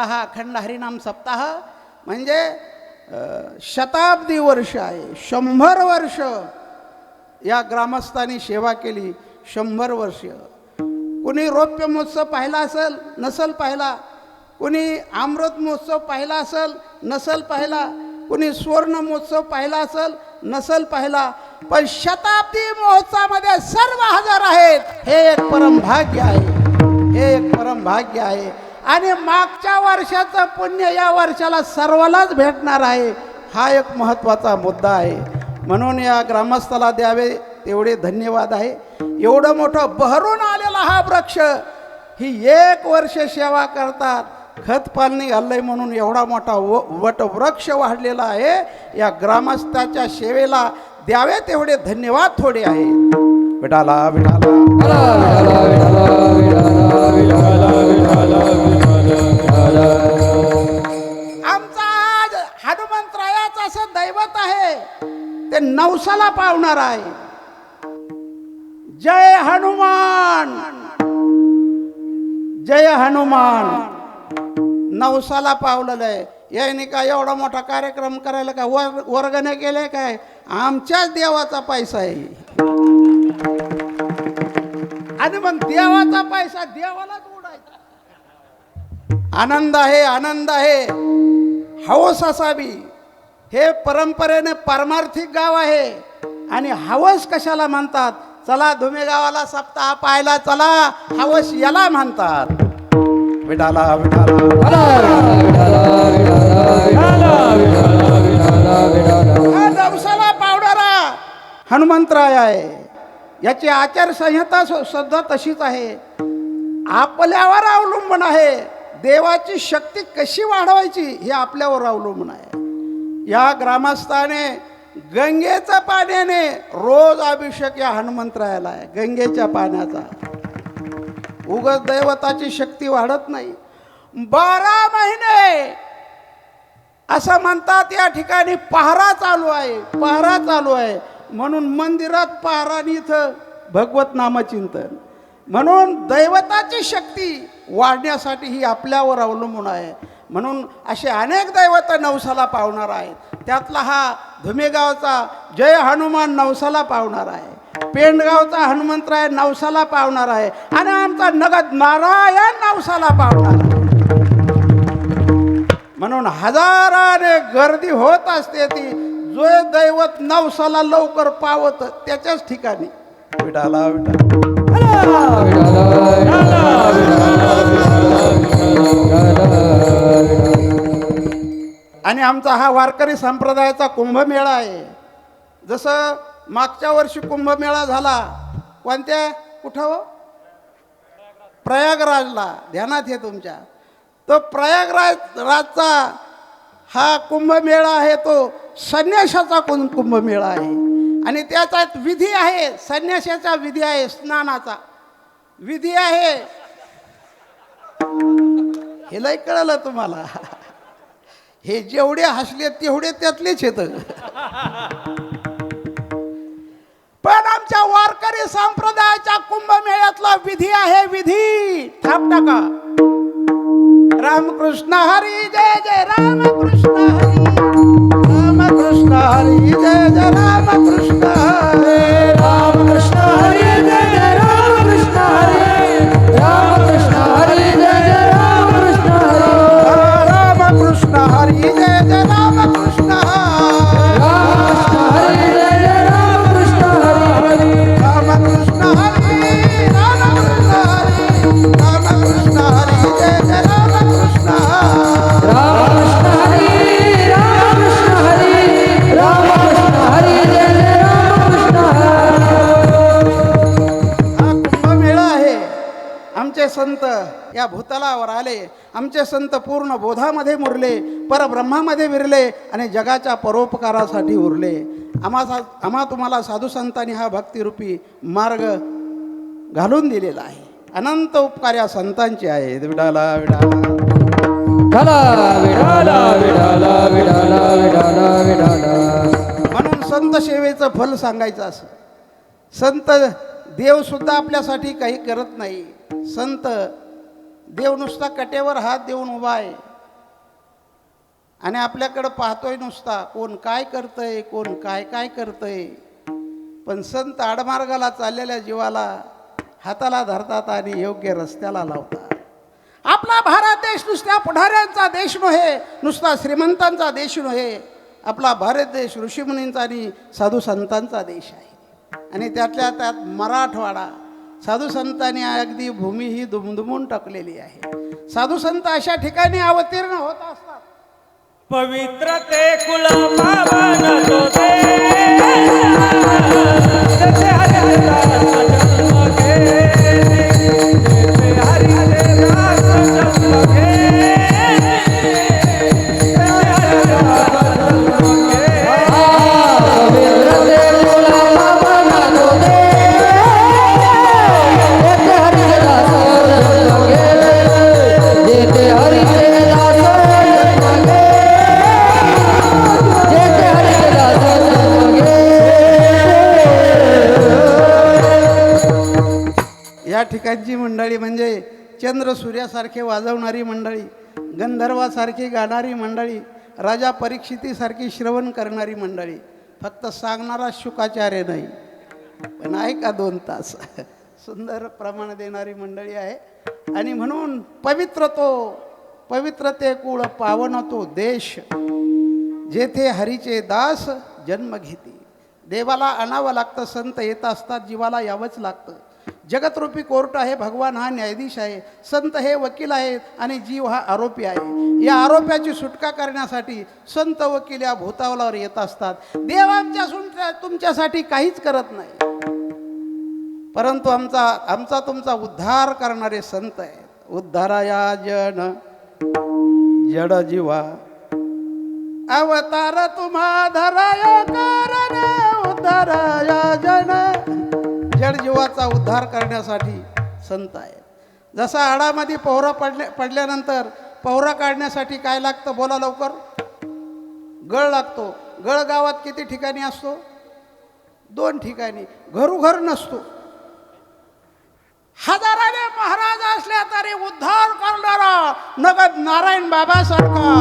हा अखंड हरिनाम सप्ताह म्हणजे शताब्दी वर्ष आहे. 100 वर्ष या ग्रामस्थांनी सेवा केली. 100 वर्ष. कुणी रौप्य महोत्सव पाहिला असेल, नसल पाहिला. कुणी अमृत महोत्सव पाहिला असेल, नसल पाहिला. कुणी स्वर्ण महोत्सव पाहिला असेल, नसल पाहिला. पण शताब्दी महोत्सवामध्ये सर्व हजर आहेत. हे एक परमभाग्य आहे. हे एक परमभाग्य आहे. आणि मागच्या वर्षाचं पुण्य या वर्षाला सर्वांनाच भेटणार आहे. हा एक महत्त्वाचा मुद्दा आहे. म्हणून या ग्रामस्थाला द्यावे तेवढे धन्यवाद आहे. एवढं मोठं बहरून आलेला हा वृक्ष ही 1 वर्ष सेवा करतात. खत पाणी घाललंय म्हणून एवढा मोठा वटवृक्ष वाढलेला आहे. या ग्रामस्थाच्या सेवेला द्यावे तेवढे धन्यवाद थोडे आहे. विठाला विठाला आमचा आज हनुमंतरायाचं असं दैवत आहे, ते नवसाला पावणार आहे. जय हनुमान, जय हनुमान. नवसाला पावलेलं आहे. याने काय एवढा मोठा कार्यक्रम करायला काय वर्गणे केले काय? आमच्याच देवाचा पैसा आहे. आणि मग देवाचा पैसा देवालाच उडायचा. आनंद आहे, आनंद आहे. हौस असावी. हे परंपरेने पारमार्थिक गाव आहे. आणि हवस कशाला म्हणतात? चला धुमे गावाला सप्ताह पाहायला चला, हवस याला म्हणतात. विठाला विठाला हा नवसाला पावणारा हनुमंतराय आहे. याची आचारसंहिता सुद्धा तशीच आहे. आपल्यावर अवलंबून आहे. देवाची शक्ती कशी वाढवायची हे आपल्यावर अवलंबून आहे. या ग्रामस्थाने गंगेच्या पाण्याने रोज अभिषेक या हनुमंतरायाला आहे. गंगेच्या पाण्याचा. उगाच दैवताची शक्ती वाढत नाही. 12 महिने असं म्हणतात या ठिकाणी पहारा चालू आहे. पहारा चालू आहे. म्हणून मंदिरात पहारा आणि इथं भगवत नामचिंतन. म्हणून दैवताची शक्ती वाढण्यासाठी ही आपल्यावर अवलंबून आहे. म्हणून असे अनेक दैवत नवसाला पावणार आहेत. त्यातला हा धुमेगावचा जय हनुमान नवसाला पावणार आहे. पेंडगावचा हनुमंतराय नवसाला पावणार आहे. आणि आमचा नगद नारायण नवसाला पावणार आहे. म्हणून हजाराने गर्दी होत असते. ती जो दैवत नवसाला लवकर पावत त्याच्याच ठिकाणी. विठाला आणि आमचा हा वारकरी संप्रदायाचा कुंभमेळा आहे. जसं मागच्या वर्षी कुंभमेळा झाला कोणत्या कुठं हो? प्रयागराजला. ध्यानात आहे तुमच्या. तो प्रयागराजचा हा कुंभमेळा आहे. तो संन्यासाचा कुंभमेळा आहे. आणि त्याच्यात विधी आहे. संन्यासाचा विधी आहे. स्नानाचा विधी आहे. हे लय कळलं तुम्हाला. हे जेवढे हसले तेवढे त्यातलेच येत. पण आमच्या वारकरी संप्रदायाच्या कुंभमेळ्यातला विधी आहे. विधी थाप टाका. रामकृष्ण हरी जय जय रामकृष्ण हरी. रामकृष्ण हरी जय जय रामकृष्ण हरी. रामकृष्ण हरी जय जय रामकृष्ण हरी. रामकृष्ण हरी जय जय रामकृष्ण हरी. रामकृष्ण हरी जय जय रामकृष्ण हरी. रामकृष्ण हरी जय जय रामकृष्ण हरी. रामकृष्ण हरी रामकृष्ण हरी. रामकृष्ण हरी जय जय रामकृष्ण हरी. रामकृष्ण हरी रामकृष्ण हरी. रामकृष्ण हरी जय जय रामकृष्ण हरी. हा कुंभमेळा आहे. आमचे संत या भूतलावर आले. आमचे संत पूर्ण बोधामध्ये मुरले, परब्रह्मामध्ये विरले आणि जगाच्या परोपकारासाठी उरले. आम्हा तुम्हाला साधू संतांनी हा भक्तिरूपी मार्ग घालून दिलेला आहे. अनंत उपकार या संतांचे आहेत. विठाला विठाला म्हणून संत सेवेचं फल सांगायचं असं. संत देव सुद्धा आपल्यासाठी काही करत नाही. संत देव नुसता कटेवर हात देऊन उभा आहे. आणि आपल्याकडं पाहतोय नुसता कोण काय करतंय, कोण काय काय करतंय. पण संत आडमार्गाला चाललेल्या जीवाला हाताला धरतात आणि योग्य रस्त्याला लावतात. आपला भारत देश नुसत्या पुढाऱ्यांचा देश नव्हे, नुसता श्रीमंतांचा देश नव्हे. आपला भारत देश ऋषीमुनींचा आणि साधू संतांचा देश आहे. आणि त्यातल्या त्यात मराठवाडा साधू संतांनी अगदी भूमी ही दुमदुमून टाकलेली आहे. साधू संत अशा ठिकाणी अवतीर्ण होत असतात. पवित्र ते कुल पावन तो तेथे हरी दास जन्म घेणे, तेथे हरी दास जन्म घेणे, तेथे हरी दास जन्म घेणे. पवित्र ते कुल पावन तो तेथे हरी दास जन्म घेणे, तेथे हरी दास जन्म घेणे. या ठिकाणची मंडळी म्हणजे चंद्र सूर्यासारखे वाजवणारी मंडळी, गंधर्वासारखी गाणारी मंडळी, राजा परीक्षितीसारखी श्रवण करणारी मंडळी. फक्त सांगणारा शुकाचार्य नाही, पण ऐका 2 तास सुंदर प्रमाण देणारी मंडळी आहे. आणि म्हणून पवित्र ते कुळ पावन तो देश, जेथे हरीचे दास जन्म घेते. देवाला आणावं लागतं, संत येत असतात, जीवाला यावंच लागतं. जगतरूपी कोर्ट आहे, भगवान हा न्यायाधीश आहे, संत हे वकील आहेत आणि जीव हा आरोपी आहे. या आरोप्याची सुटका करण्यासाठी संत वकील या भूतावलावर येत असतात. देव तुमच्यासाठी काहीच करत नाही, परंतु आमचा तुमचा उद्धार करणारे संत आहेत. उद्धाराया जन जड जीवा अवतार तुम्हा धराया कारण, उद्धाराया जन जड जीवाचा उद्धार करण्यासाठी संत आहेत. जसा आडामध्ये पोहरा पडल्यानंतर पोहरा काढण्यासाठी काय लागतं बोला लवकर? गळ लागतो. गळ गावात किती ठिकाणी असतो? 2 ठिकाणी. घरोघर नसतो. हजाराने महाराज असल्या तरी उद्धार करणारा नगद नारायण बाबासारखा,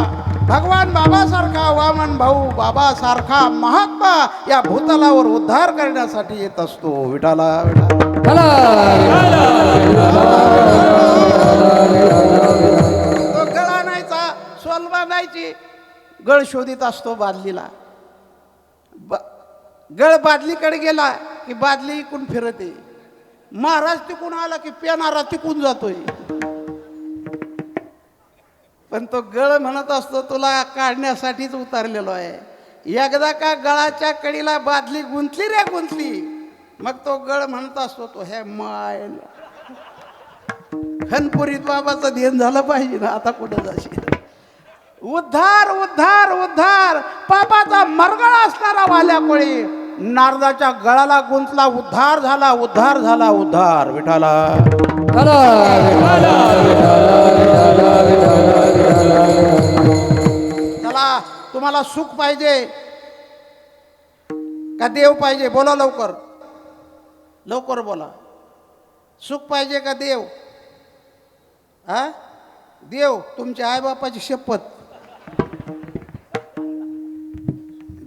भगवान बाबासारखा, वामन भाऊ बाबासारखा महात्मा या भूतलावर उद्धार करण्यासाठी येत असतो. विठाला तो गळ आणायचा, सोल बांधायची, गळ शोधित असतो बादलीला. गळ बादलीकडे गेला की बादली इकून फिरते. महाराज तिकून आला की पेनारा तिकून जातोय. पण तो गळ म्हणत असतो तुला काढण्यासाठीच उतरलेलो आहे. एकदा का गळाच्या कडीला बादली गुंतली रे गुंतली, मग तो गळ म्हणत असतो तो हे माय खनपुरीत बाबाचं ध्यान झालं पाहिजे ना, आता कुठं जाशील? उद्धार उद्धार उद्धार. पापाचा मरगळा असणारा वाल्या कोळी नारदाच्या गळाला गुंतला, उद्धार झाला, उद्धार झाला, उद्धार. विठाला चला, तुम्हाला सुख पाहिजे का देव पाहिजे? बोला लवकर, लवकर बोला. सुख पाहिजे का देव? हा, देव. तुमच्या आईबापाची शपथ.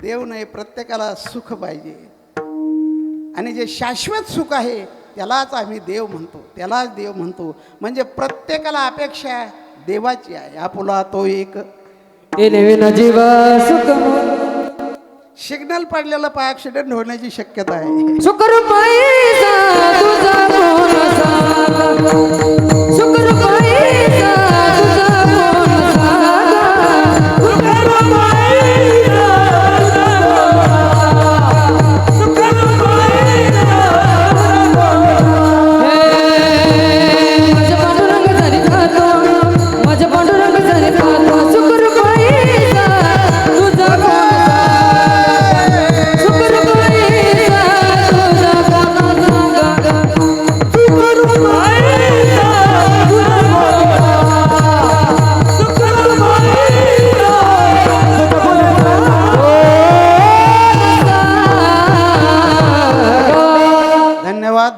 देव नाही, प्रत्येकाला सुख पाहिजे. आणि जे शाश्वत सुख आहे त्यालाच आम्ही देव म्हणतो, त्यालाच देव म्हणतो. म्हणजे प्रत्येकाला अपेक्षा देवाची आहे. आपुला तो एक सिग्नल पडलेलं पाय ॲक्सिडेंट होण्याची शक्यता आहे.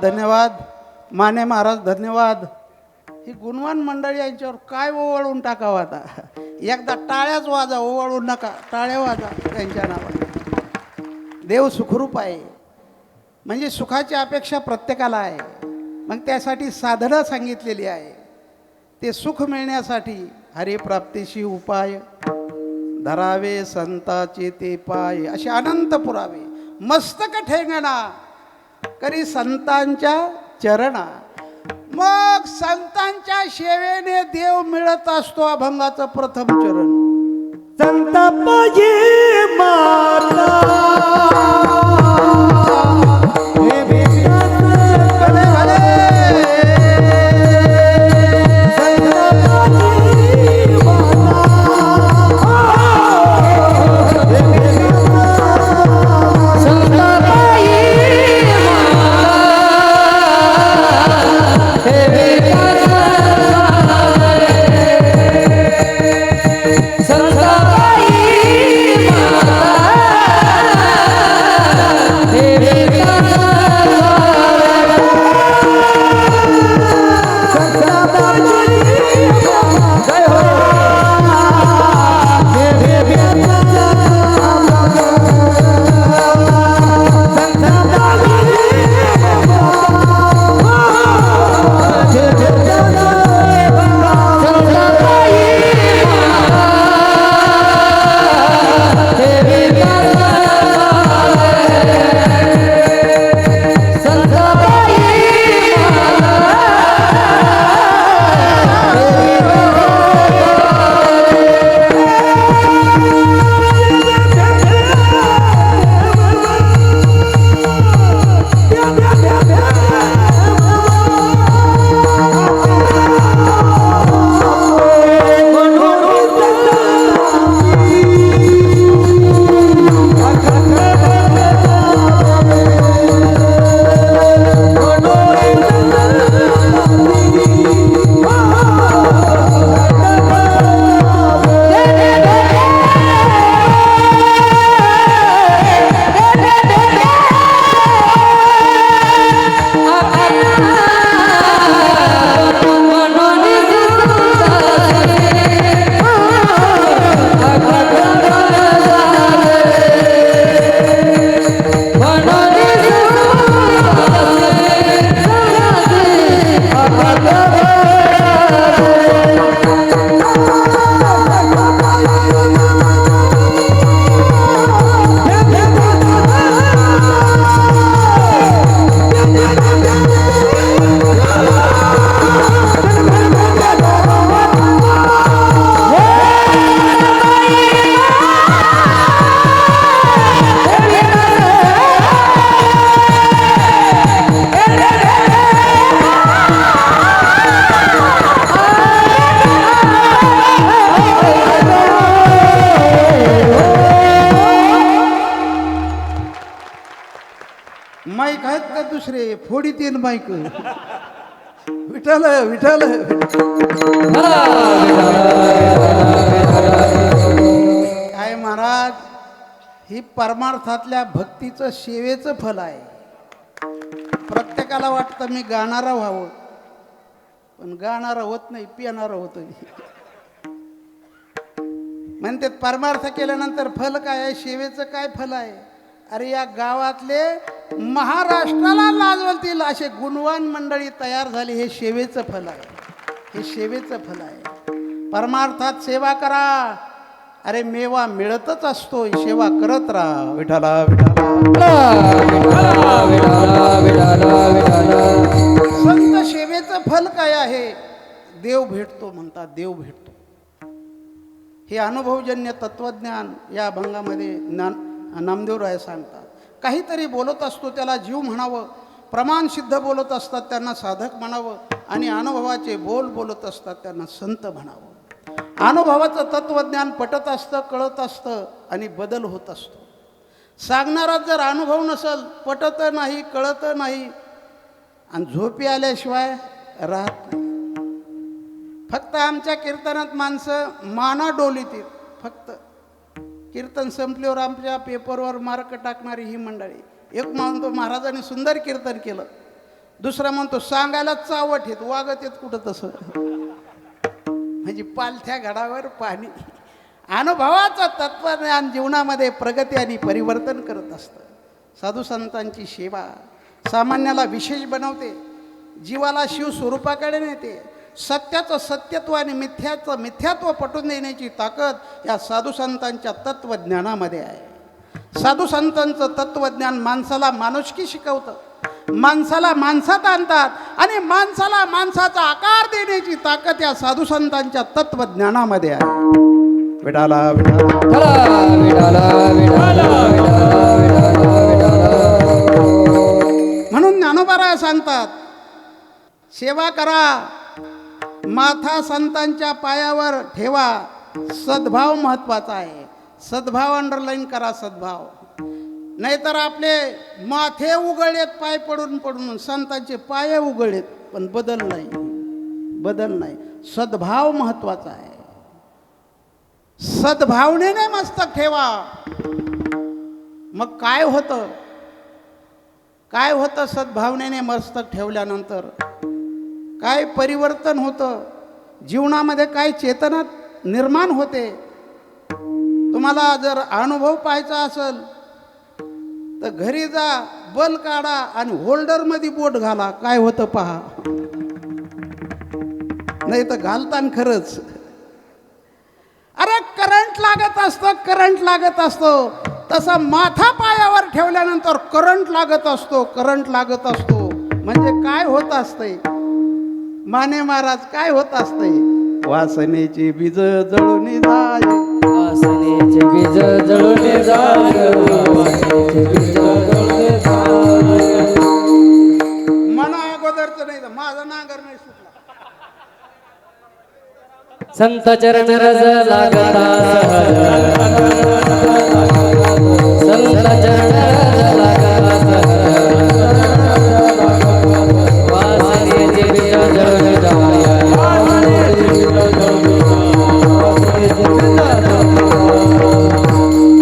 धन्यवाद. माने महाराज धन्यवाद. ही गुणवान मंडळी यांच्यावर काय ओवाळून टाकावं आता. एकदा टाळ्याच वाजा, ओवाळून नका, टाळ्या वाजा त्यांच्या नावाने. देव सुखरूप आहे, म्हणजे सुखाची अपेक्षा प्रत्येकाला आहे. मग त्यासाठी साधनं सांगितलेली आहे. ते सुख मिळण्यासाठी हरिप्राप्तीशी उपाय धरावे संताचे ते पाय. असे अनंत पुरावे. मस्तक ठेंगणा करी संतांच्या चरणा. मग संतांच्या सेवेने देव मिळत असतो. अभंगाचं प्रथम चरण. संतापाजी माता हे भले भले. माईक आहेत का दुसरे? फोडी तीन माईक. विठ्ठल विठ्ठल. काय महाराज, ही परमार्थातल्या भक्तीचं सेवेचं फल आहे. प्रत्येकाला वाटतं मी गाणारा व्हावं, पण गाणारा होत नाही, पिणारा होतं. म्हणते परमार्थ केल्यानंतर फल काय आहे, सेवेचं काय फल आहे? अरे या गावातले महाराष्ट्राला लाजवतील असे गुणवान मंडळी तयार झाली. हे सेवेचं फल आहे, हे सेवेचं फल आहे. परमार्थात सेवा करा. अरे मेवा मिळतच असतो, सेवा करत राहा. विठाला विठाला. संत सेवेचं फल काय आहे? देव भेटतो म्हणतात, देव भेटतो. हे अनुभवजन्य तत्वज्ञान या अभंगामध्ये नामदेवराय सांगतात. काहीतरी बोलत असतो त्याला जीव म्हणावं, प्रमाण सिद्ध बोलत असतात त्यांना साधक म्हणावं, आणि अनुभवाचे बोल बोलत असतात त्यांना संत म्हणावं. अनुभवाचं तत्वज्ञान पटत असतं, कळत असतं आणि बदल होत असतो. सांगणारा जर अनुभव नसेल, पटत नाही, कळत नाही आणि झोपी आल्याशिवाय राहत नाही. फक्त आमच्या कीर्तनात माणसं माना डोलीतील. फक्त कीर्तन संपल्यावर आमच्या पेपरवर मार्क टाकणारी ही मंडळी. एक म्हणतो महाराजांनी सुंदर कीर्तन केलं, दुसरा म्हणतो सांगायला चावट येत वागत येत कुठं तसं. म्हणजे पालथ्या घडावर पाणी. अनुभवाचं तत्वज्ञान जीवनामध्ये प्रगती आणि परिवर्तन करत असतं. साधू संतांची सेवा सामान्याला विशेष बनवते, जीवाला शिव स्वरूपाकडे नेते. सत्याचं सत्यत्व आणि मिथ्याचं मिथ्यात्व पटवून देण्याची ताकद या साधू संतांच्या तत्वज्ञानामध्ये आहे. साधू संतांचं तत्वज्ञान माणसाला माणुसकी शिकवतं, माणसाला माणसात आणतात आणि माणसाला माणसाचा आकार देण्याची ताकद या साधू संतांच्या तत्वज्ञानामध्ये आहे. विठाला विठाला म्हणून ज्ञानोबा सांगतात, सेवा करा, माथा संतांच्या पायावर ठेवा. सद्भाव महत्वाचा आहे. सद्भाव अंडरलाईन करा, सद्भाव. नाहीतर आपले माथे उघडलेत पाय पडून पडून, संतांचे पाय उघडलेत पण बदल नाही, बदल नाही. सद्भाव महत्वाचा आहे. सद्भावनेने मस्तक ठेवा. मग काय होतं, काय होतं सद्भावनेने मस्तक ठेवल्यानंतर? काय परिवर्तन होतं जीवनामध्ये, काय चेतना निर्माण होते. तुम्हाला जर अनुभव पाहायचा असेल तर घरी जा, बल काढा आणि होल्डरमध्ये बोट घाला, काय होतं पहा. नाही तर घालतान खरंच. अरे करंट लागत असतं, करंट लागत असतो. तसा माथा पायावर ठेवल्यानंतर करंट लागत असतो, करंट लागत असतो. म्हणजे काय होत असतंय माने महाराज, काय होत असतंय? वासनेची बीज जळून जाय, वासनेचे बीज जळून जाय, वासनेचे बीज जळून जाय. मना अगोदरच नाही तर माझा नांगर नाही सुटला. संत चरण रज लागता सहज, संत चरण रज लागता सहज, वासनेचे बीज जळून जाय, वासनेचे बीज जळून जाय.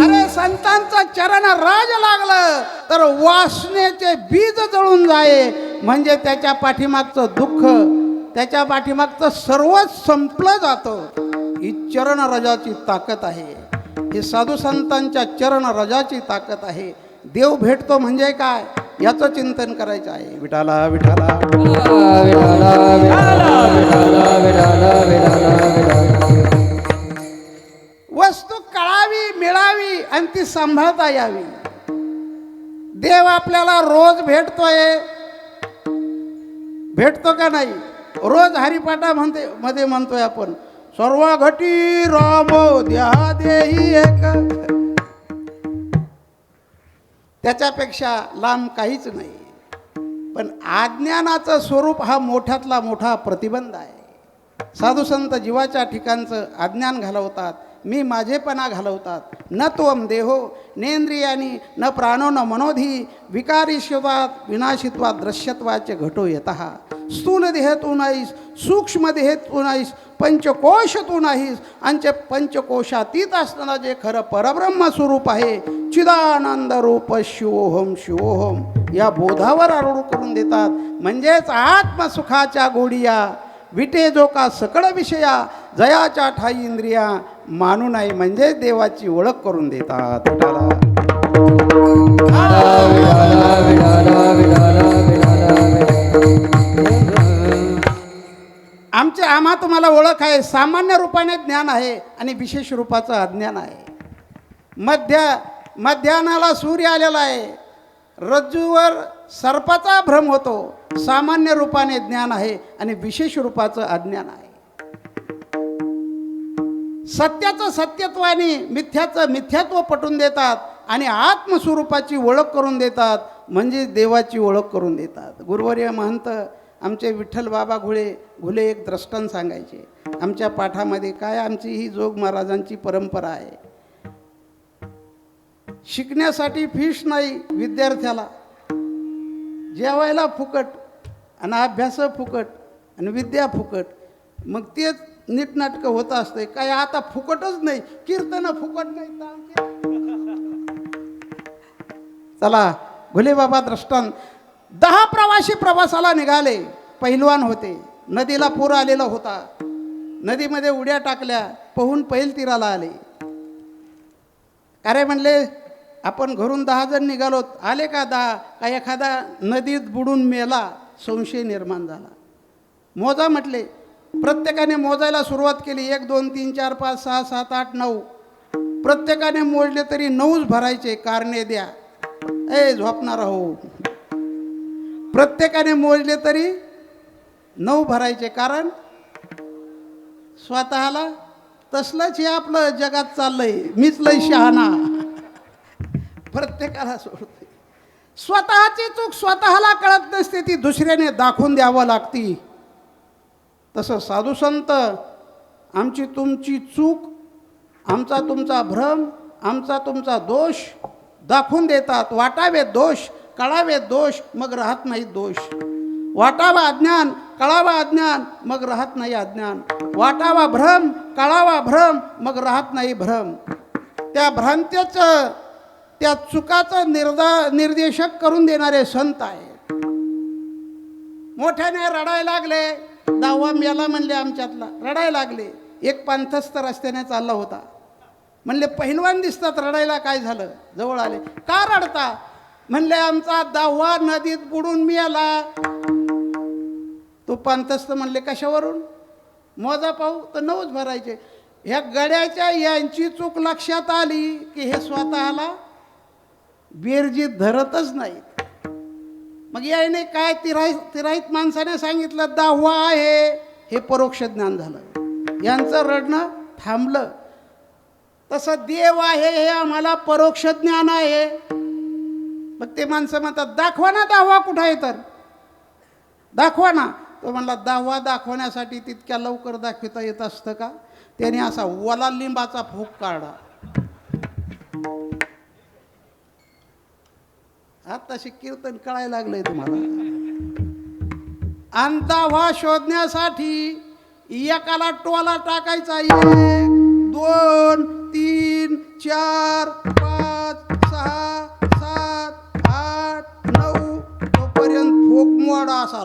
अरे संतांचं चरण राज लागलं तर वासनेचे बीज जळून जाये. म्हणजे त्याच्या पाठीमागचं दुःख, त्याच्या पाठीमागचं सर्वच संपलं जातं. ही चरण रजाची ताकद आहे. ही साधू संतांच्या चरण रजाची ताकद आहे. देव भेटतो म्हणजे काय याचं चिंतन करायचं आहे. विठाला विठाला विठाला विठाला विठाला विठाला विठाला विठाला. वस्तू कळावी, मिळावी आणि ती सांभाळता यावी. देव आपल्याला रोज भेटतोय, भेटतो का नाही? रोज हरिपाठा मध्ये म्हणतोय आपण, सर्व घटी राम द्या देही एक. त्याच्यापेक्षा लांब काहीच नाही. पण अज्ञानाचं स्वरूप हा मोठ्यातला मोठा प्रतिबंध आहे. साधू संत जीवाच्या ठिकाणचं अज्ञान घालवतात, मी माझेपणा घालवतात. न त्वम देहो नेंद्रियानी न प्राणो न मनोधी विकारिष्यत्वात विनाशित्वात दृश्यत्वाचे घटो येतः. स्थूल देह तू नाहीस, सूक्ष्म देह तू नाहीस, पंचकोश तू नाहीस. आणि पंचकोशातीत असताना जे खरं परब्रह्म स्वरूप आहे, चिदानंद रूप शिवोहम शिवोहम, या बोधावर आरूढ करून देतात. म्हणजेच आत्मसुखाच्या गोडिया विटे जो का सकळ विषया, जयाच्या ठाई इंद्रिया मानू नाही. म्हणजे देवाची ओळख करून देतात. आम्हा तुम्हाला ओळख आहे. सामान्य रूपाने ज्ञान आहे आणि विशेष रूपाचं अज्ञान आहे. मध्यानाला सूर्य आलेला आहे, रज्जूवर सर्पाचा भ्रम होतो. सामान्य रूपाने ज्ञान आहे आणि विशेष रूपाचं अज्ञान आहे. सत्याचं सत्यत्व आणि मिथ्याचं मिथ्यात्व पटवून देतात आणि आत्मस्वरूपाची ओळख करून देतात. म्हणजे देवाची ओळख करून देतात. गुरुवर्य महंत आमचे विठ्ठल बाबा घुले एक दृष्टांत सांगायचे आमच्या पाठामध्ये. काय आमची ही जोग महाराजांची परंपरा आहे. शिकण्यासाठी फीस नाही विद्यार्थ्याला, जेवायला फुकट आणि अभ्यास फुकट आणि विद्या फुकट. मग तेच नीटनाटकं होत असते. काय आता फुकटच नाही, कीर्तन फुकट नाही. चला घुले बाबा दृष्टांत. 10 प्रवासी प्रवासाला निघाले. पहिलवान होते. नदीला पूर आलेला होता. नदीमध्ये उड्या टाकल्या, पोहून पैल तीराला आले. अरे म्हणले आपण घरून 10 जण निघालोत, आले का 10? का एखादा नदीत बुडून मेला? संशय निर्माण झाला. मोजा म्हटले. प्रत्येकाने मोजायला सुरुवात केली. 1 2 3 4 5 6 7 8 9. प्रत्येकाने मोजले तरी 9च भरायचे. कारणे द्या. झोपणार हो. प्रत्येकाने मोजले तरी 9 भरायचे. कारण स्वतःला तसलंच हे आपलं जगात चाललंय. मीच लय शहाणा. प्रत्येकाला सोडते. स्वतःची चूक स्वतःला कळत नसते, ती दुसऱ्याने दाखवून द्यावं लागती. तसं साधू संत आमची तुमची चूक, आमचा तुमचा भ्रम, आमचा तुमचा दोष दाखवून देतात. वाटावे दोष, कळावे दोष, मग राहत नाही दोष. वाटावा अज्ञान, कळावा अज्ञान, मग राहत नाही अज्ञान. वाटावा भ्रम, कळावा भ्रम, मग राहत नाही भ्रम. त्या भ्रांतीचं, त्या चुकाचं निर्देशक करून देणारे संत आहेत. मोठ्याने रडायला लागले. 10वा मेला म्हणले आमच्यातला. रडायला लागले. एक पांथस्थ रस्त्याने चालला होता. म्हणले पहिलवान दिसतात, रडायला काय झालं? जवळ आले. का रडता? म्हणले आमचा 10वा नदीत बुडून मेला. तो पांथस्थ म्हणले कशावरून? मोजा पाहू तर 9च भरायचे. ह्या गड्याच्या यांची चूक लक्षात आली की हे स्वतःला बेरजीत धरतच नाहीत. मग याने काय तिराईत माणसाने सांगितलं 10वा आहे. हे परोक्ष ज्ञान झालं. यांचं रडणं थांबलं. तसं देव आहे हे आम्हाला परोक्ष ज्ञान आहे. मग ते माणसं म्हणतात दाखवा ना 10वा कुठं आहे, तर दाखवा ना. तो म्हणला 10वा दाखवण्यासाठी तितक्या लवकर दाखवता येत असतं का? त्याने असा वला लिंबाचा फूक काढला. आताशी कीर्तन कळायला लागलंय तुम्हाला. आणि 10वा शोधण्यासाठी एकाला टोला टाकायचा. 1 2 3 4 5 6 7 8 9 तोपर्यंत फोक मोडा असा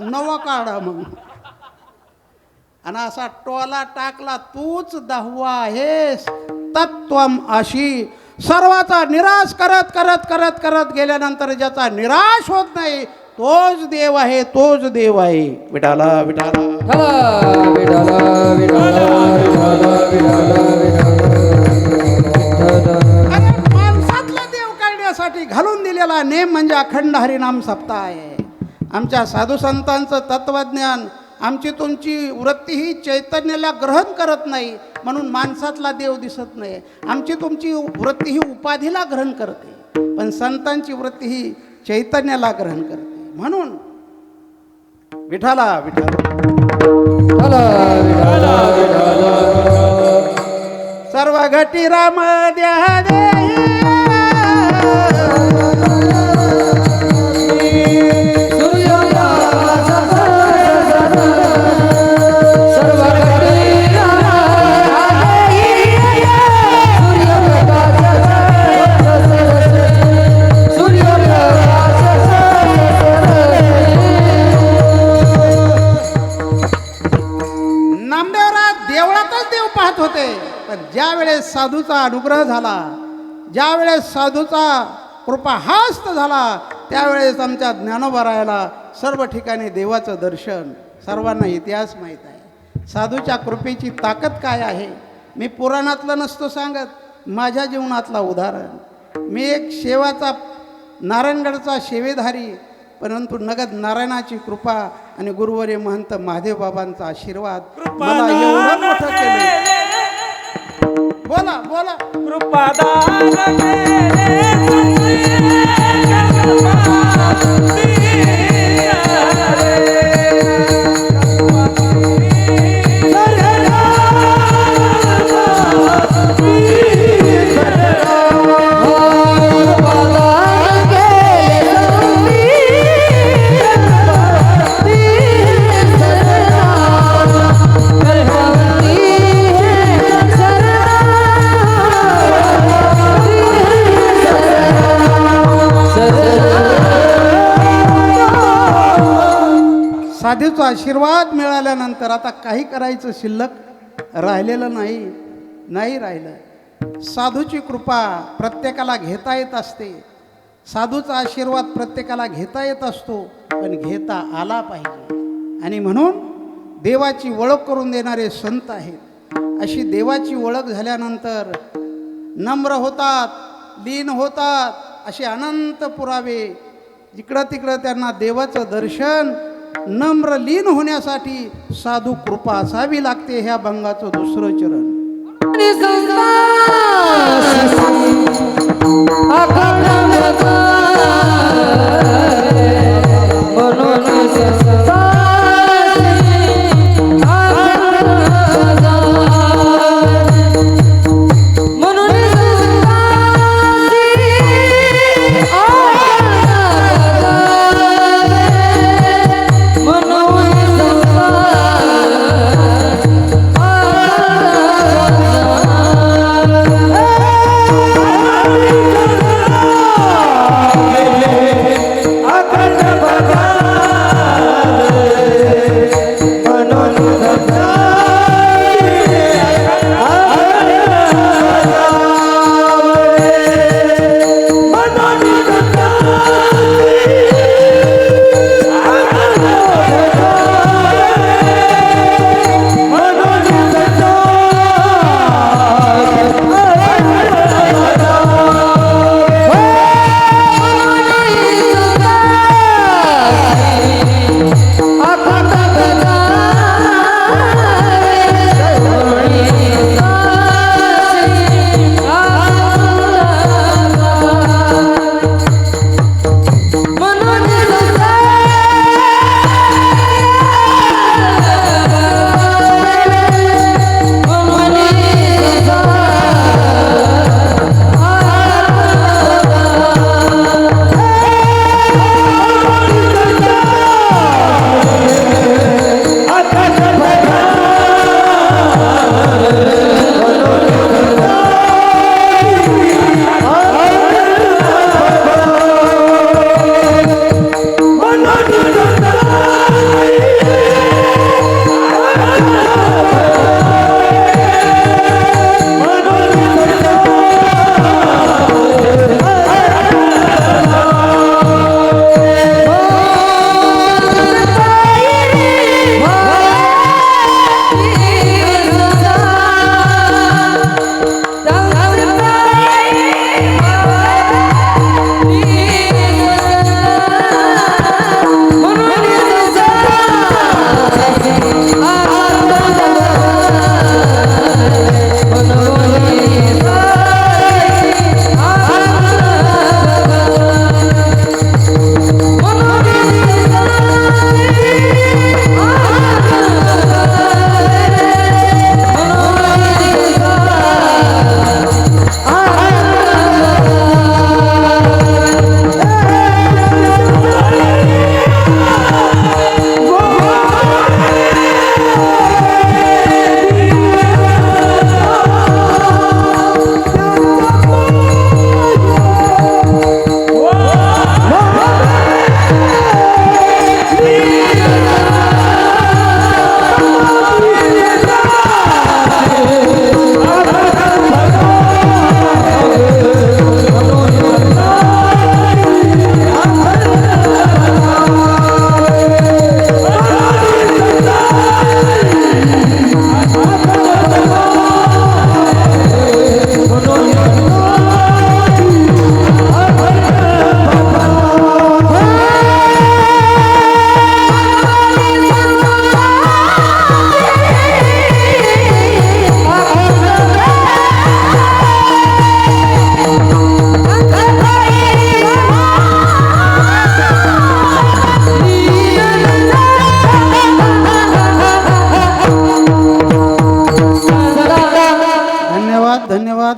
नवा काढा. मग आणि असा टोला टाकला. तूच 10वा आहेस तत्वम अशी. सर्वाचा निराश करत करत करत करत गेल्यानंतर ज्याचा निराश होत नाही तोच देव आहे, तोच देव आहे. विठाला विठाला विठाला विठाला विठाला विठाला. माणसातला देव काढण्यासाठी घालून दिलेला नेम म्हणजे अखंड हरिनाम सप्ताह आहे. आमच्या साधू संतांचं तत्वज्ञान आमची तुमची वृत्ती ही चैतन्याला ग्रहण करत नाही, म्हणून माणसातला देव दिसत नाही. आमची तुमची वृत्ती ही उपाधीला ग्रहण करते, पण संतांची वृत्ती ही चैतन्याला ग्रहण करते. म्हणून विठाला विठाला सर्व घटी राम द्या देई. होते. पण ज्या वेळेस साधूचा अनुग्रह झाला, ज्या वेळेस साधूचा कृपाहस्त झाला, त्यावेळेस आमच्या ज्ञानोबरायाला सर्व ठिकाणी देवाचं दर्शन. सर्वांना इतिहास माहीत आहे साधूच्या कृपेची ताकद काय आहे. मी पुराणातलं नसतो सांगत, माझ्या जीवनातला उदाहरण. मी एक शेवाचा नारायणगडचा शेवेधारी, परंतु नगद नारायणाची कृपा आणि गुरुवर्य महंत महादेव बाबांचा आशीर्वाद मला एवढं मोठं केलं. बोला बोला. साधूचा आशीर्वाद मिळाल्यानंतर आता काही करायचं शिल्लक राहिलेलं नाही राहिलं. साधूची कृपा प्रत्येकाला घेता येत असते, साधूचा आशीर्वाद प्रत्येकाला घेता येत असतो, पण घेता आला पाहिजे. आणि म्हणून देवाची ओळख करून देणारे संत आहेत. अशी देवाची ओळख झाल्यानंतर नम्र होतात, लीन होतात, असे अनंत पुरावे. जिकडं तिकडं त्यांना देवाचं दर्शन, नम्र लीन होण्यासाठी साधू कृपा असावी लागते. ह्या भंगाचं दुसरं चरण.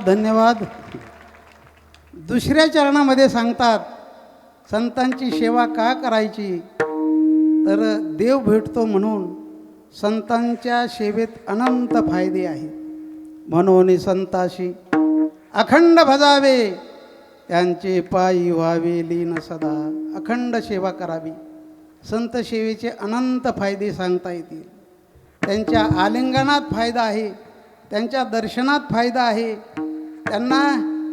धन्यवाद. दुसऱ्या चरणामध्ये सांगतात संतांची सेवा का करायची, तर देव भेटतो म्हणून. संतांच्या सेवेत अनंत फायदे आहेत. म्हणून संताशी अखंड भजावे, त्यांचे पायी व्हावे लीन सदा. अखंड सेवा करावी. संत सेवेचे अनंत फायदे सांगता येतील. त्यांच्या आलिंगनात फायदा आहे, त्यांच्या दर्शनात फायदा आहे, त्यांना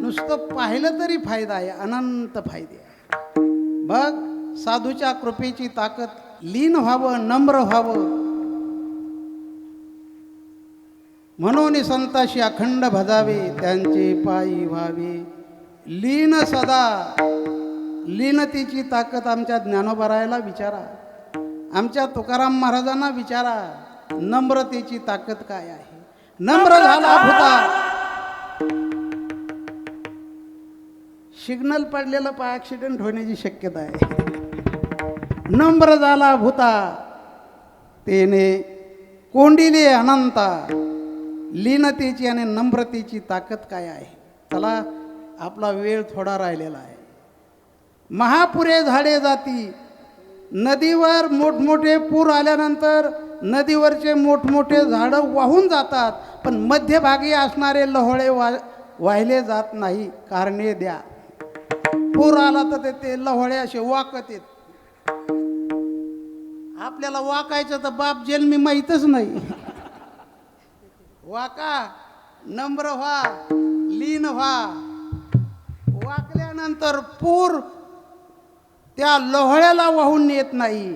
नुसतं पाहिलं तरी फायदा आहे, अनंत फायदे आहे. बघ, साधूच्या कृपेची ताकद, लीन व्हावं, नम्र व्हावं, म्हणून संताशी अखंड भजावे, त्यांचे पायी व्हावे लीन सदा. लीनतेची ताकद आमच्या ज्ञानोबरायाला विचारा, आमच्या तुकाराम महाराजांना विचारा, नम्रतेची ताकद काय आहे. नम्र झाला भूता, सिग्नल पडलेलं पाय ॲक्सिडेंट होण्याची शक्यता आहे. नम्र झाला भूता, तेने कोंडिले अनंता. लीनतेची आणि नम्रतेची ताकद काय आहे. चला, आपला वेळ थोडा राहिलेला आहे. महापुरे झाडे जाती, नदीवर मोठमोठे पूर आल्यानंतर नदीवरचे मोठमोठे झाडं वाहून जातात, पण मध्यभागी असणारे लहोळे वाहिले जात नाही. कारणे द्या. पूर आला तर ते लहोळे असे वाकत येत. आपल्याला वाकायचं तर बाप जन्मी माहीतच नाही. वाका, नम्र व्हा, लीन व्हा. वाकल्यानंतर पूर त्या लोहळ्याला वाहून येत नाही.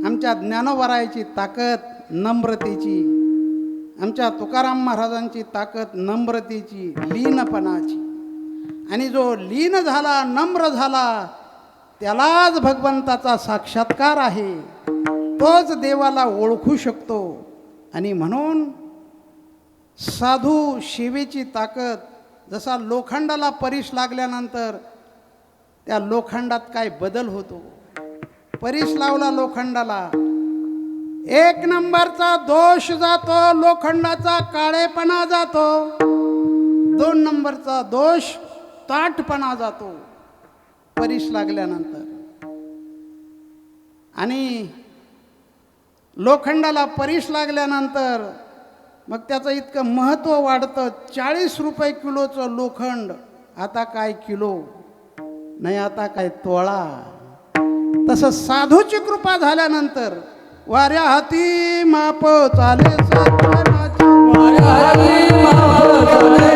आमच्या ज्ञानोबरायाची ताकद नम्रतेची, आमच्या तुकाराम महाराजांची ताकद नम्रतेची, लीनपणाची. आणि जो लीन झाला, नम्र झाला, त्यालाच भगवंताचा साक्षात्कार आहे, तोच देवाला ओळखू शकतो. आणि म्हणून साधू सेवेची ताकद, जसा लोखंडाला परीस लागल्यानंतर त्या लोखंडात काय बदल होतो. परीस लावला लोखंडाला, 1 नंबरचा दोष जातो, लोखंडाचा काळेपणा जातो. 2 नंबरचा दोष ताठपणा जातो परीस लागल्यानंतर. आणि लोखंडाला परीस लागल्यानंतर मग त्याचं इतकं महत्त्व वाढतं. 40 रुपये किलोचं लोखंड आता काय किलो नाही, आता काय तोळा. तसं साधूची कृपा झाल्यानंतर वाऱ्या हाती माप चाले सज्जनाचे, वाऱ्या हाती माप चाले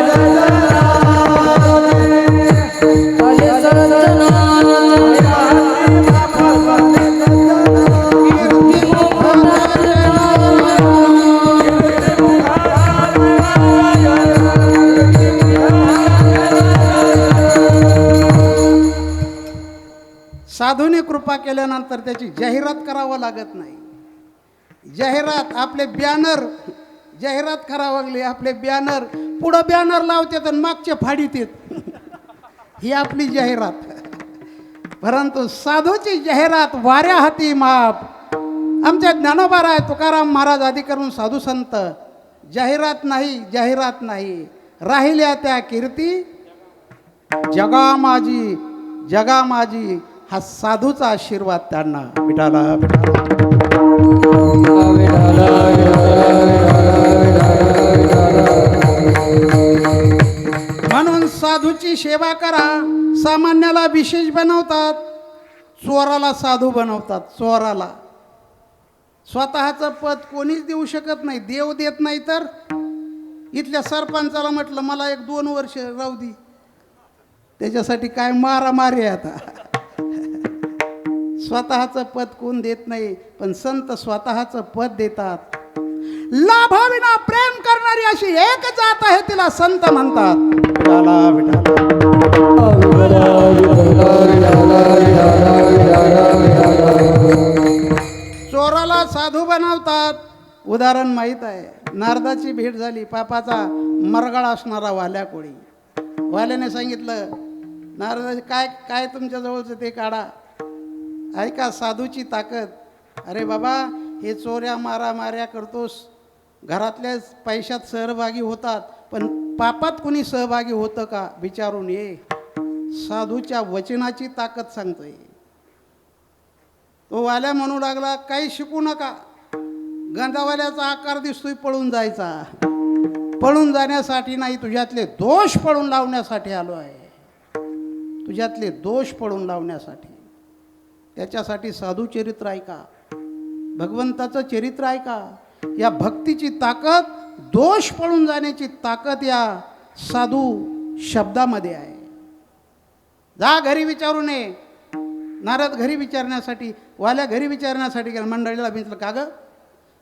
साधूने कृपा केल्यानंतर त्याची जाहिरात करावं लागत नाही. जाहिरात आपले बॅनर, जाहिरात करावं लागली. आपले बॅनर पुढं बॅनर लावतात आणि मागचे फाडीत येत. ही आपली जाहिरात. परंतु साधूची जाहिरात वाऱ्या हाती माप. आमच्या ज्ञानोबराय तुकाराम महाराज आदी करून साधू संत जाहिरात नाही, जाहिरात नाही, राहिल्या त्या कीर्ती जगा माझी, जगा माझी. हा साधूचा आशीर्वाद त्यांना. विठाला म्हणून साधूची सेवा करा. सामान्याला विशेष बनवतात, चोराला साधू बनवतात. चोराला स्वतःचं पद कोणीच देऊ शकत नाही, देव देत नाही. तर इथल्या सरपंचाला म्हटलं मला 1-2 वर्ष राहू दे, त्याच्यासाठी काय मारामारी आहे आता. स्वतःचं पद कोण देत नाही, पण संत स्वतःचं पद देतात. लाभाविना प्रेम करणारी अशी एक जात आहे, तिला संत म्हणतात. चोराला साधू बनवतात. उदाहरण माहीत आहे. नारदाची भेट झाली, पापाचा मरगळ असणारा वाल्या कोळी. वाल्याने सांगितलं, नारदाची काय काय तुमच्या जवळचं ते काढा. ऐका साधूची ताकद. अरे बाबा, हे चोऱ्या मारामाऱ्या करतोस, घरातल्याच पैशात सहभागी होतात, पण पापात कुणी सहभागी होतं का विचारून ये. साधूच्या वचनाची ताकद सांगतोय. तो वाल्या म्हणू लागला, काही शिकू नका. गांजावाल्याचा आकार दिसतोय, पळून जायचा. पळून जाण्यासाठी नाही, तुझ्यातले दोष पळून लावण्यासाठी आलो आहे. तुझ्यातले दोष पळून लावण्यासाठी. त्याच्यासाठी साधू चरित्र ऐका, भगवंताचं चरित्र ऐका. या भक्तीची ताकद, दोष पळून जाण्याची ताकद या साधू शब्दामध्ये आहे. जा घरी विचारू नये. नारद घरी विचारण्यासाठी, वाल्या घरी विचारण्यासाठी गेला. मंडळीला विचारलं, का गं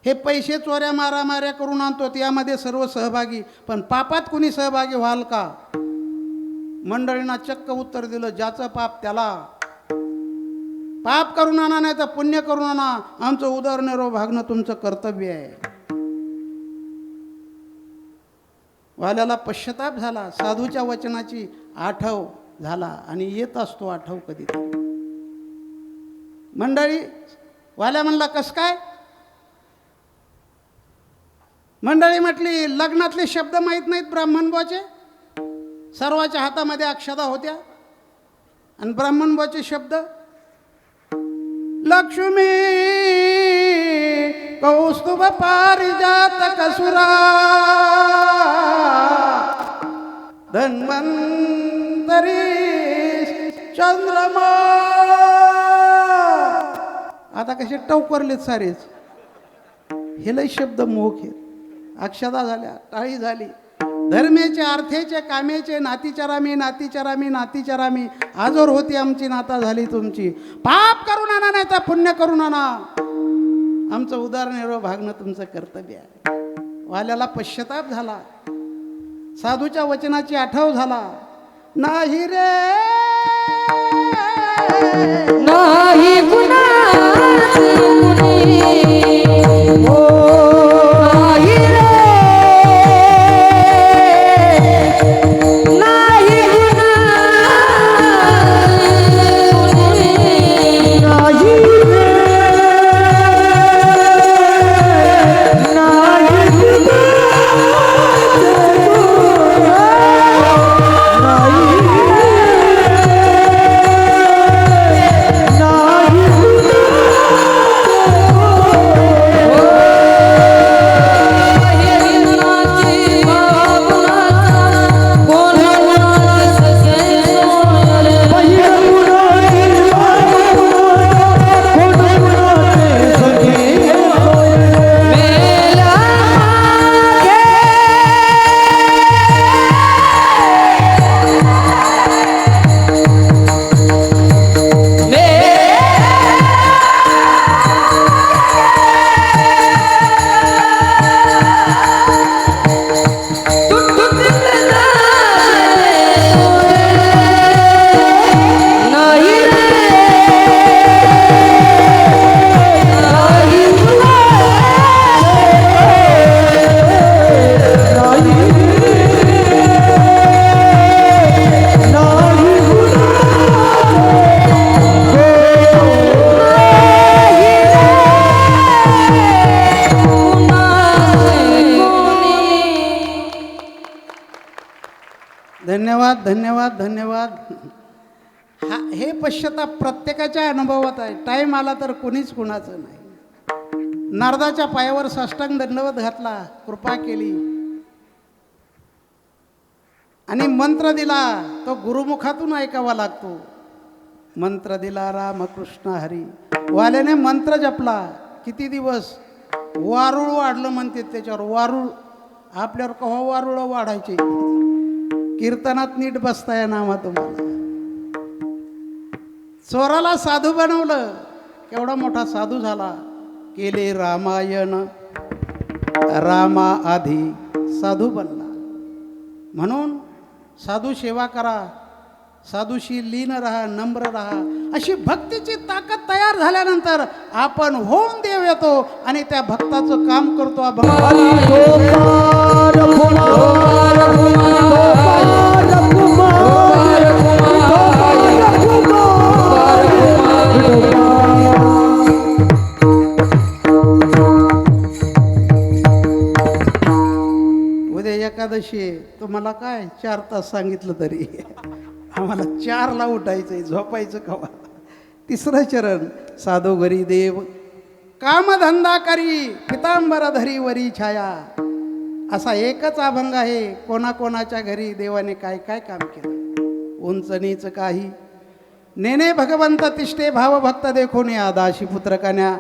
हे पैसे चोऱ्या मारामाऱ्या करून आणतो, यामध्ये सर्व सहभागी, पण पापात कुणी सहभागी व्हाल का? मंडळींना चक्क उत्तर दिलं, ज्याचं पाप त्याला. पाप करून आणा नाही तर पुण्य करून आणा, आमचं उदरनिर्वाह भागणं तुमचं कर्तव्य आहे. वाल्याला पश्चाताप झाला, साधूच्या वचनाची आठव झाला आणि येत असतो आठव कधीतरी. मंडळी, वाल्या म्हणला, कस काय? मंडळी म्हटली, लग्नातले शब्द माहीत नाहीत ब्राह्मणबुवाचे? सर्वाच्या हातामध्ये अक्षता होत्या आणि ब्राह्मणबुवाचे शब्द, लक्ष्मी कौस्तुभ पारिजात कसुरा धन्वंतरी चंद्रमा. आता कसे टवकरलेत सारेच. हे लय शब्द मोख आहेत. अक्षता झाल्या, टाळी झाली. धर्मेचे, अर्थेचे, कामेचे, नातीचरामी नातीचरामी नातीचरामी, आजोर होती आमची, नाता झाली तुमची. पाप करून आणा नाही तर पुण्य करून आणा, आमचं उदरनिर्वाह भागणं तुमचं कर्तव्य आहे. वाल्याला पश्चाताप झाला, साधूच्या वचनाची आठव झाला. नाही रे नाही कुणाचे कुणी, नाही रे नाही धन्यवाद धन्यवाद धन्यवाद. हे पश्चाताप प्रत्येकाच्या अनुभवात आहे. टाईम आला तर कोणीच कुणाचं नाही. नारदाच्या पायावर साष्टांग दंडवत घातला, कृपा केली आणि मंत्र दिला. तो गुरुमुखातून ऐकावा लागतो. मंत्र दिला रामकृष्ण हरी. वाल्याने मंत्र जपला. किती दिवस वारुळ वाढलं म्हणते त्याच्यावर. वारुळ आपल्यावर कव्हा वारुळ वाढायचे. कीर्तनात नीट बसताय नामा तुम्हाला. चोराला साधू बनवलं. केवढा मोठा साधू झाला. केले रामायण, रामा आधी साधू बनला. म्हणून साधू सेवा करा, साधूशी लीन राहा, नम्र राहा. अशी भक्तीची ताकद तयार झाल्यानंतर आपण होऊन देव येतो आणि त्या भक्ताचं काम करतो. उद्या एकादशी आहे. तुम्हाला काय 4 तास सांगितलं तरी आम्हाला 4ला उठायचंय. झोपायचं कवा. 3रं चरण. साधू घरी देव कामधंदा करी, पितांबर धरी वरी छाया. असा एकच अभंग आहे. कोणाकोणाच्या घरी देवाने काय काय काम केलं. उंच नीच काही नेने भगवंत तिष्ठे भाव भक्त देखोनी आदाशी पुत्रकन्या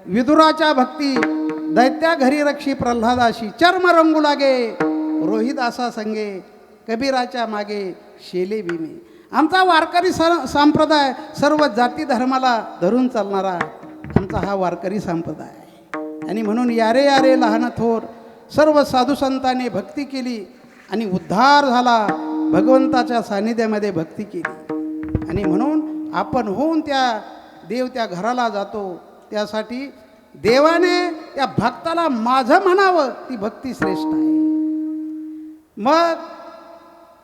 विदुराच्या भक्ती दैत्या घरी रक्षी प्रल्हादाशी चर्म रंगू लागे रोहिदासा संगे कबीराच्या मागे शेले भीमे. आमचा वारकरी संप्रदाय सर्व जाती धर्माला धरून चालणारा आमचा हा वारकरी संप्रदाय आहे. आणि म्हणून यारे यारे लहान थोर सर्व साधू संतांनी भक्ती केली आणि उद्धार झाला. भगवंताच्या सानिध्यामध्ये भक्ती केली आणि म्हणून आपण होऊन त्या घराला जातो. त्यासाठी देवाने त्या भक्ताला माझं म्हणावं, ती भक्ती श्रेष्ठ आहे. मग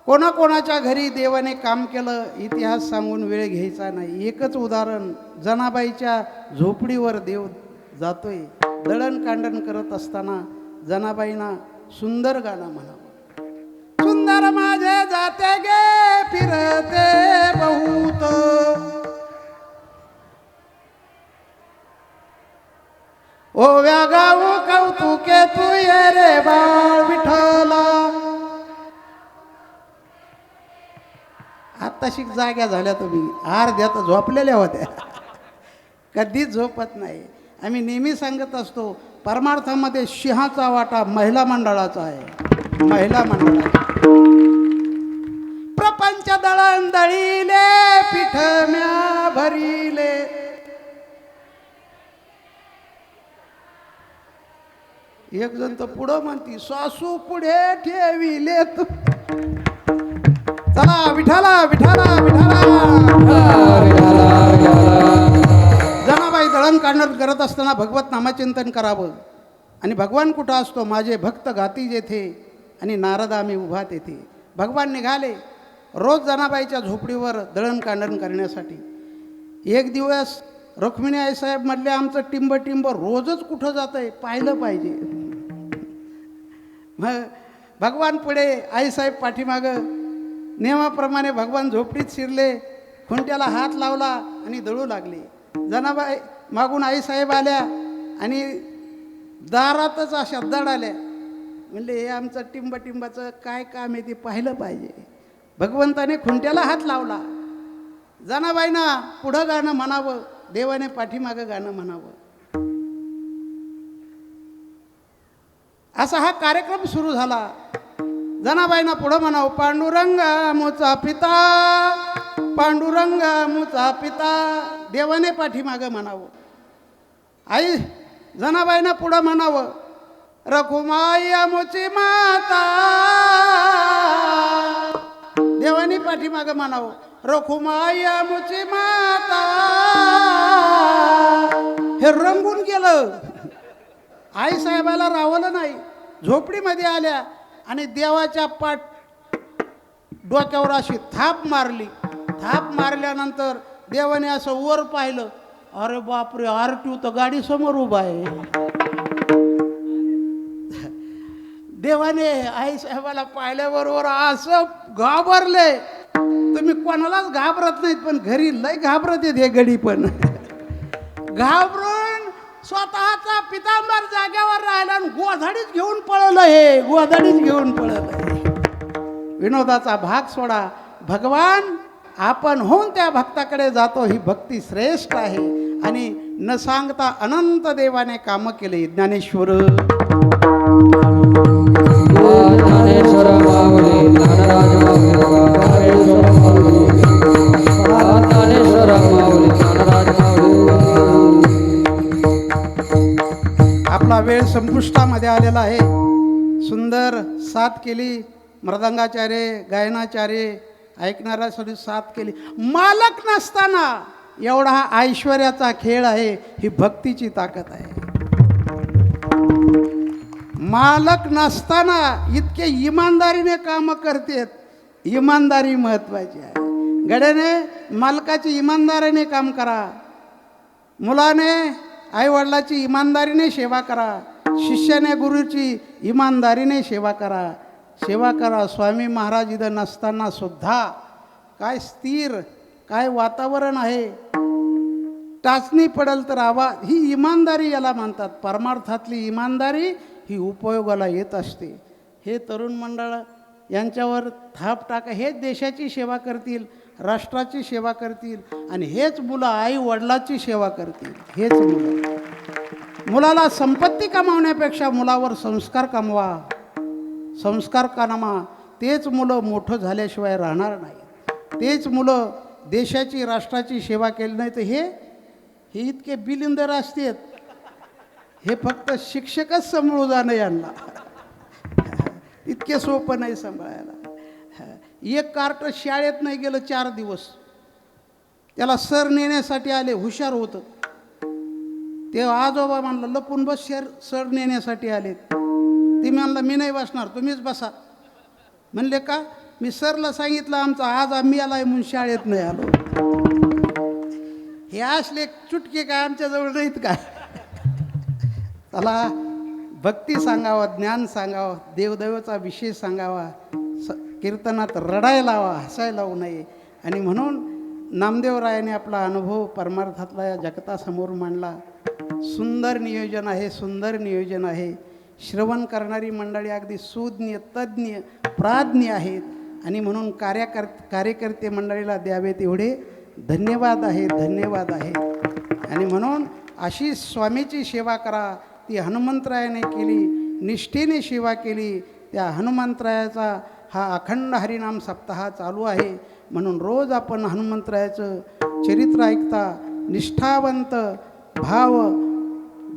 कोणाकोणाच्या घरी देवाने काम केलं इतिहास सांगून वेळ घ्यायचा नाही. एकच उदाहरण, जनाबाईच्या झोपडीवर देव जातोय. दळणकांडण करत असताना जनाबाईंना सुंदर गाणं म्हणावं. सुंदर माझे जाते गे फिरते बहुत, ओव्या गाऊ कौतुके तू ये रे बाळ विठ्ठला. आत्ताशिक जाग्या झाल्या तुम्ही, अर्ध्यात झोपलेल्या होत्या, कधीच झोपत नाही. आम्ही नेहमी सांगत असतो परमार्थामध्ये सिंहाचा वाटा महिला मंडळाचा आहे. महिला मंडळाचा प्रपंच दळण दळीले पिठम्या भरिले. एक जण तर पुढं म्हणती सासू पुढे ठेविले तू. चला विठाला विठाला विठाला. जनाबाई दळण काढणं करत असताना भगवत नामचिंतन करावं. आणि भगवान कुठं असतो, माझे भक्त गाती जेथे आणि नारद आम्ही उभा तेथे. भगवान निघाले रोज जनाबाईच्या झोपडीवर दळण कांडण करण्यासाठी. एक दिवस रुक्मिणी आईसाहेब म्हटले आमचं टिंब टिंब रोजच कुठं जात आहे, पाहिलं पाहिजे. मग भगवान पुढे, आईसाहेब पाठीमागं. नियमाप्रमाणे भगवान झोपडीत शिरले, खुंट्याला हात लावला आणि दळू लागले. जनाबाई मागून आईसाहेब आल्या आणि दारातच अशा दडाल्या. म्हणले हे आमचं टिंबाचं काय काम आहे ते पाहिलं पाहिजे. भगवंताने खुंट्याला हात लावला. जनाबाईंना पुढं गाणं म्हणावं, देवाने पाठीमागं गाणं म्हणावं. असा हा कार्यक्रम सुरू झाला. जनाबाईंना पुढं म्हणावं, पांडुरंग मुचा पिता, पांडुरंग मुचा पिता. देवाने पाठीमागं म्हणावं. आई जनाबाईंना पुढं म्हणावं, रखुमाई मुची माता. देवाने पाठीमागं म्हणावं, रखुमाई मुची माता. हे रंगून गेलं. आई साहेबाला रावलं नाही. झोपडीमध्ये आल्या आणि देवाच्या पाठ डोक्यावर अशी थाप मारली. थाप मारल्यानंतर देवाने असं वर पाहिलं. अरे बापरे, आरटीओ तर गाडी समोर उभा आहे. देवाने आई साहेबाला पाहिल्याबरोबर असं घाबरले. तुम्ही कोणालाच घाबरत नाहीत, पण घरी लय घाबरत येत हे गडी. पण घाबरून स्वतःचा पितांबर जाग्यावर राहिला आणि गोधडीच घेऊन पळलं. हे गोधडीच घेऊन पळलं. विनोदाचा भाग सोडा. भगवान आपण होऊन त्या भक्ताकडे जातो. ही भक्ती श्रेष्ठ आहे. आणि न सांगता अनंत देवाने कामं केले. ज्ञानेश्वर ज्ञानेश्वर माऊली ज्ञानराज माऊली, ज्ञानेश्वर माऊली ज्ञानराज माऊली. आपला वेळ संपुष्टामध्ये आलेला आहे. सुंदर साथ केली. मृदंगाचार्य, गायनाचार्य, ऐकणाऱ्यासाठी साथ केली. मालक नसताना एवढा हा ऐश्वर्याचा खेळ आहे. ही भक्तीची ताकद आहे. मालक नसताना इतके इमानदारीने कामं करतेत. इमानदारी महत्त्वाची आहे. गड्याने मालकाची इमानदारीने काम करा. मुलाने आईवडिलाची इमानदारीने सेवा करा. शिष्याने गुरुची इमानदारीने सेवा करा. सेवा करा. स्वामी महाराज इथं नसताना सुद्धा काय स्थिर, काय वातावरण आहे. टाचणी पडेल तर आवाज, ही इमानदारी याला म्हणतात. परमार्थातली इमानदारी ही उपयोगाला येत असते. हे तरुण मंडळ यांच्यावर थाप टाका. हेच देशाची सेवा करतील, राष्ट्राची सेवा करतील आणि हेच मुलं आई वडिलाची सेवा करतील. हेच मुलाला संपत्ती कमावण्यापेक्षा मुलावर संस्कार कमवा, संस्कार कमा. तेच मुलं मोठं झाल्याशिवाय राहणार नाही. तेच मुलं देशाची राष्ट्राची सेवा केली नाही तर हे इतके बिलिंदर असतात. हे फक्त शिक्षकच सांभाळू जाणं यांना. इतके सोपं नाही सांभाळायला. एक कार्ट शाळेत नाही गेलं 4 दिवस, त्याला सर नेण्यासाठी आले. हुशार होतं ते. आजोबा म्हणलं लपून बस, सर नेण्यासाठी आलेत. ती म्हणलं मी नाही बसणार, तुम्हीच बसा. म्हणले का? मी सरला सांगितलं आमचा आज आम्ही आलाय म्हणून शाळेत नाही आलो. हे असले चुटके काय आमच्याजवळ नाहीत काय? त्याला भक्ती सांगावा, ज्ञान सांगावं, देवदेवाचा विषय सांगावा, कीर्तनात रडायला लावा, हसायला लावू नये. आणि म्हणून नामदेवरायाने आपला अनुभव परमार्थातला या जगतासमोर मांडला. सुंदर नियोजन आहे, सुंदर नियोजन आहे. श्रवण करणारी मंडळी अगदी सुज्ञ, तज्ज्ञ, प्राज्ञ आहेत. आणि म्हणून कार्यकर्ते मंडळीला द्यावेत एवढे धन्यवाद आहे, धन्यवाद आहे. आणि म्हणून अशी स्वामीची सेवा करा. ती हनुमंतरायाने केली, निष्ठेने सेवा केली. त्या हनुमंतरायाचा हा अखंड हरिनाम सप्ताह चालू आहे. म्हणून रोज आपण हनुमंतरायाचं चरित्र ऐकता. निष्ठावंत भाव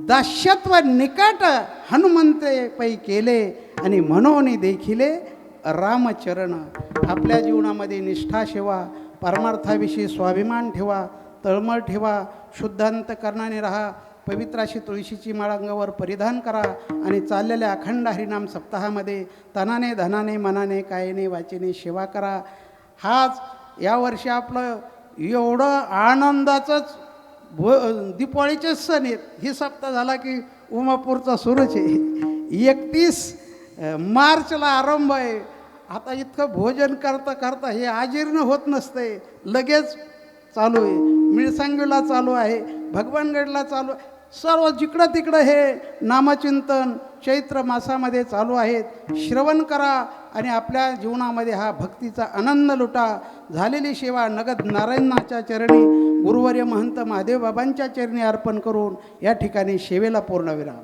दास्यत्व निकट हनुमंते पै केले आणि म्हणून देखिले रामचरण. आपल्या जीवनामध्ये निष्ठा सेवा, परमार्थाविषयी स्वाभिमान ठेवा, तळमळ ठेवा, शुद्ध अंतकरणाने राहा. पवित्र अशी तुळशीची माळ अंगावर परिधान करा आणि चाललेल्या अखंड हरिनाम सप्ताहामध्ये तनाने, धनाने, मनाने, कायेने, वाचेने सेवा करा. हाच यावर्षी आपलं एवढं आनंदाचंच दिपावळीचेच सण आहेत. ही सप्ताह झाला की उमापूरचा सुरूच आहे. 31 मार्चला आरंभ आहे. आता इतकं भोजन करता करता हे आजीर्ण होत नसते, लगेच चालू आहे. मिळसांगीला चालू आहे, भगवानगडला चालू आहे. सर्व जिकडं तिकडं हे नामचिंतन चैत्र मासामध्ये चालू आहेत. श्रवण करा आणि आपल्या जीवनामध्ये हा भक्तीचा आनंद लुटा. झालेली सेवा नगद नारायणाच्या चरणी, गुरुवर्य महंत महादेव बाबांच्या चरणी अर्पण करून या ठिकाणी सेवेला पूर्णविराम.